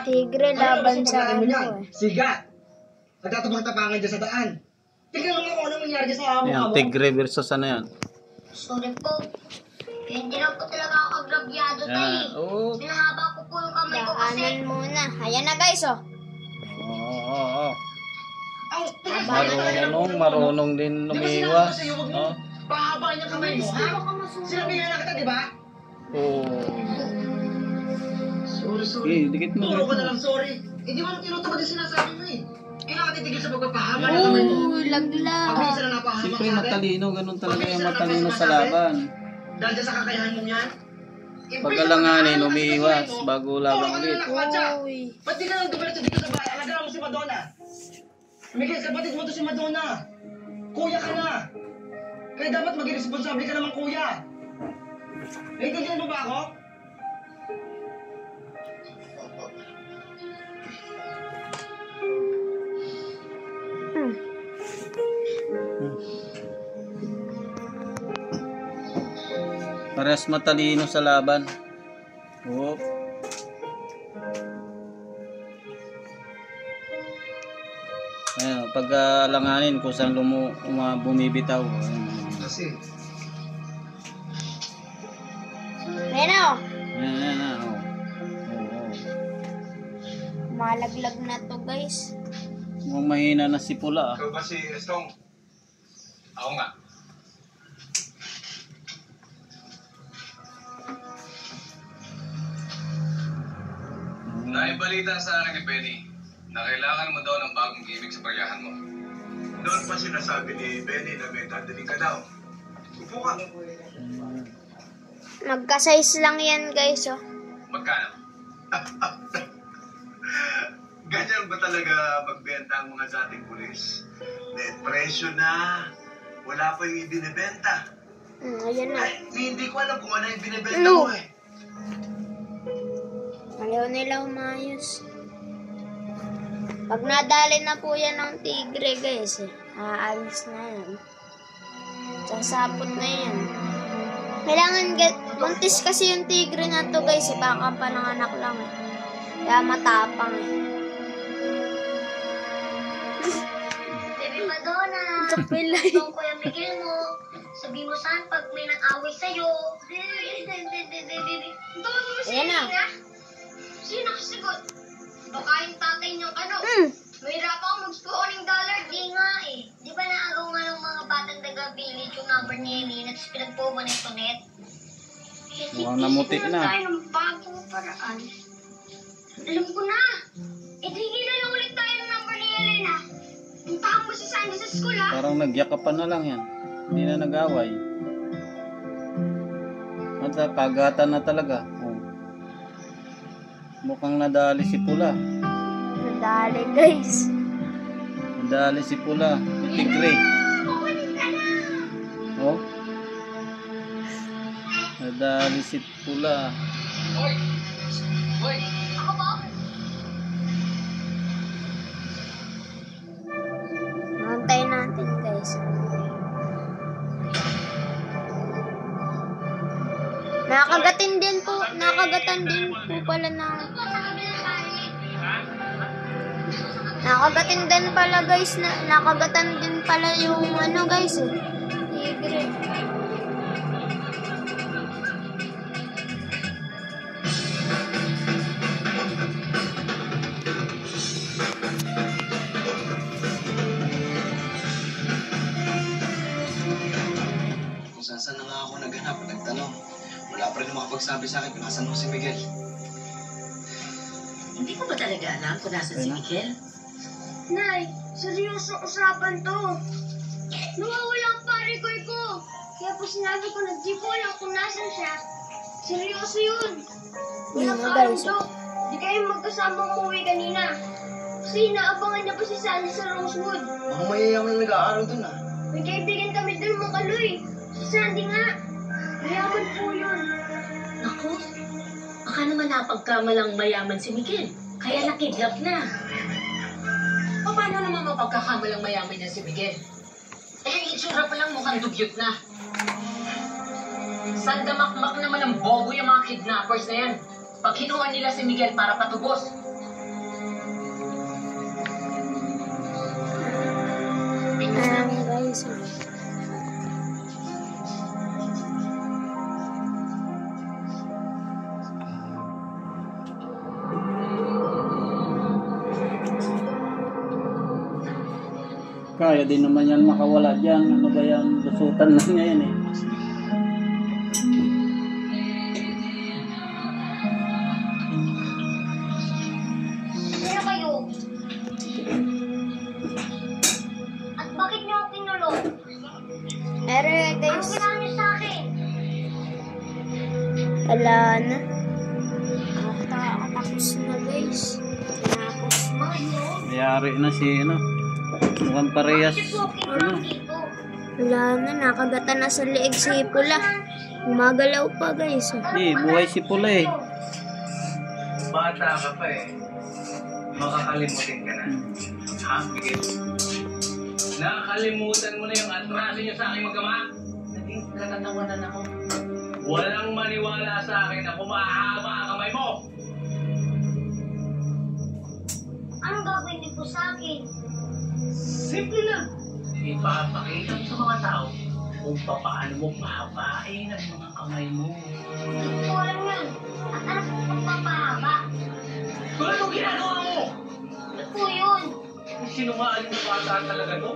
Tigre laban sa ano eh. Siga! Nagtatapang-tapangan dyan sa daan. Tignan mo nga kung anong nangyari dyan sa amo Ayan, mo. tigre versus ano yan. Sorry po. Hindi na po talaga ako agrabyado tayo eh. Oo. Pinahaba ko po yung kamay ko kasi. Daanan muna. Ayan na guys oh. Oo. Ang teka, Marunong din Di ba sinabi ko lumiwas. sa'yo, huwag mo Oh. pahabain yung kamay mo, ha? Sinabihan na kita, di ba? Oo. Sorry. Dikit mo. Puro ko na lang sorry. Eh, di ba nung tinutupad yung sinasabi mo eh? Kailangan titigil sa pagpapahaba ng kamay mo. Lagla. Pag-isa na napahama Siyempre sa atin. matalino, ganun talaga yung matalino sa laban. Dahil dyan sa kakayahan mo yan. Pag alanganin, umiiwas bago laban ulit. Uy. Ba't di ka nang dumiretso dito sa bahay? Alagaan mo si Madonna. Miguel, kapatid mo to si Madonna. Kuya ka na. Kaya dapat maging responsable ka naman, kuya. Naiintindihan mo ba ako? Parehas matalino sa laban. Oo. Ayan, pag alanganin kung saan bumibitaw. Kasi, Ayan na oh. Ayan. Oo. Malaglag na to guys. Mukhang mahina na si Pula. Ikaw ba si Estong? Ako nga. Naibalita sa akin ni Benny na kailangan mo daw ng bagong gimmick sa baryahan mo. Noon pa sinasabi ni Benny na may dadaling ka daw. Upo ka. Magka-size lang yan guys oh. Magkano? Ganyan ba talaga magbenta ang mga dating pulis? Net presyo na. Wala pa yung ibinibenta. Ayan na. Ay, hindi ko alam kung ano yung binibenta No. mo eh. Ayaw nila umayos. Pag nadali na po yan ng tigre guys eh. Aalis na yan. Sasapot na yan. Kailangan buntis kasi yung tigre na to guys eh. Baka pananganak lang eh. Kaya matapang eh. Baby Madonna. Kapilay. Itong Kuya Miguel mo. Sabi mo saan pag may nang-away sa'yo. Ayan na. Sino nakasagot? Baka yung tatay niyong ano. Mahirap ako mag-scoring dollar. Di nga eh. Di ba naagaw nga ng mga batang taga-village yung number ni Elena tapos pinagpuman ito net? Mukhang namutik na. tayo ng bagong paraan. Alam ko na. E di kilala ulit tayo ng number ni Elena. Puntahan mo si Sandy sa school ha. Parang nagyakapan na lang yan. Hindi na nag-away. At kagatan na talaga. Oh. Mukhang nadali si Pula. Nadali guys. Nadali si Pula. Yung tigre. Oh. Nadali si Pula. Hoy! Hoy! Ako ba? Antayin natin guys. Nakakagatan din po pala ng nakakagatin din pala guys na nakagatan din pala yung ano guys eh. Tigre. kung saan na nga ako naghanap, nagtanong. Wala pa rin makapagsabi sa akin kung nasan mo si Miguel. Hindi ko ba talaga alam kung nasan si Miguel? Nay, seryoso usapan to. Nawawala ang pare-koy ko. Kaya po sinabi ko na di ko alam kung nasan siya. Seryoso yun. Yun Walang na, araw guys. to. Di kayo magkasama umuwi kanina. Kasi naabangan niya pa si Sandy sa Rosewood. Mga mayayaman yung nag-aaral dun ah. May kaibigan kami dun mga kaloy. Si Sandy nga. Mayaman po yun. Naku, baka naman napagkamalang mayaman si Miguel. Kaya nakidlap na. O paano naman mapagkakamalang mayaman niya si Miguel? Eh, itsura pa lang mukhang dugyot na. Sandamakmak naman ang bobo yung mga kidnappers na yan. Pag kinuha nila si Miguel para patubos. Kaya din naman yan makawala dyan. Ano ba yan? Lusutan lang niya yan eh. Sino kayo? At bakit niyo ako kinulong? Ere Ano guys, ginawa niyo sa akin? wala na. Tapos na guys. Tapos na. Mayari na si ano. Mukhang parehas. Bakit po Ano? kinulong dito? Wala na, nakagatan na sa liig si Pula. Gumagalaw pa guys. Di, buhay si Pula eh. Bata ka pa eh. Makakalimutin ka na. Ha, Miguel? Nakakalimutan mo na yung atraso niyo sa aking magama? Naging katatawanan ako. Walang maniwala sa akin na kumahaba ang kamay mo! Anong gagawin niyo po sa akin? Simple lang. Ipapakita mo sa mga tao kung paano mo pahabain ang mga kamay mo. Hindi ko alam yun. At ano po pagpapahaba? Tulad ng ginagawa mo! Ano po yun? Sinungaling na bata talaga to.